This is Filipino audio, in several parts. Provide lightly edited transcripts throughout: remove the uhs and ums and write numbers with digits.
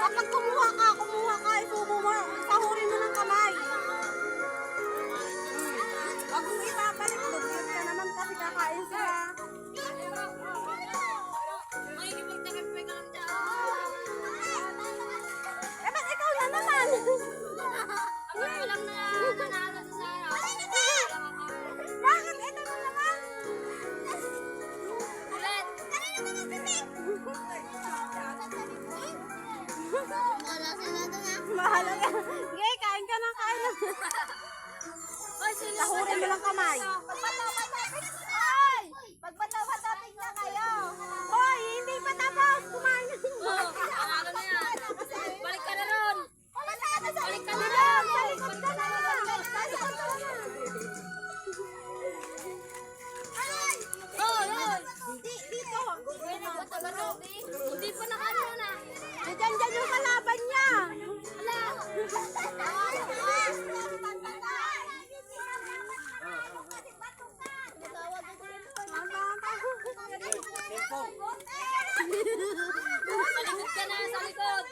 Kapag kumuha ka, isubo mo, sahurin mo ng kamay. Pag kung ibabalik, lubir ka naman kasi kakain sila. Eh, ba't ikaw na naman? Ako lang na nanalo sa Sarah. Bakit ito na naman? Ulit. Mahala ka. Sige, kain ka ng kain. Sahurin mo ng kamay. Magpatawa-tapig na kayo. Hoy, hindi pa tapos. Kumain na. Panalo na yan. Balik ka na ron. Balik ka na lang. Salikod ka na. Hindi pa nakano na. Diyan yung kalaban niya. Salikod ka na, salikod.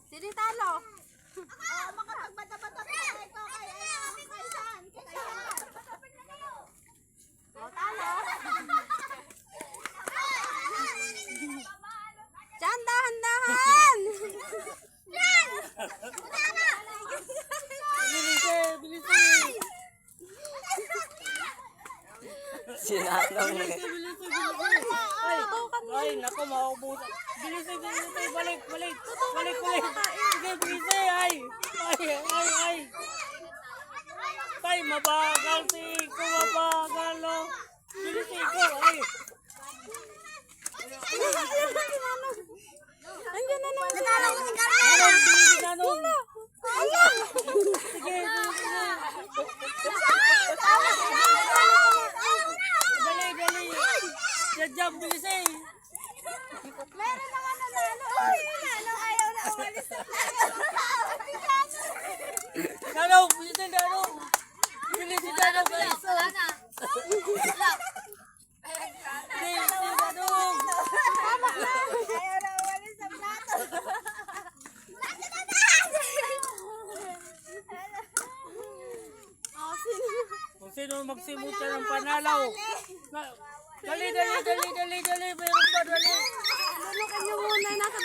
Sino talo? Makapagbata-bata pa ito kay San. Talo. Diyan, dahan-dahan. Yan! Bilisin! Sinanong na. Ay, naku, maubusan. Bilisin! Balik! Sige, bilisin! Ay! Tay, mabagal si Iko, mabagal, no? Bilisin ko, ay! Andiyan na naman. Nanong! Sige! Dali! Diyan, bilisin! Meron naman nanalo. Uy, nanalo. Ayaw na umalis na tayo. Nanong! Bilisin, Nanong! Bilisin, Nanong, guys! Hindi, Nanong! Ayaw na umalis sa plato. Kung sino magsimut siya ng panalaw. Dali! Mayroon pa, dali! Lulukan niyo muna. Nasa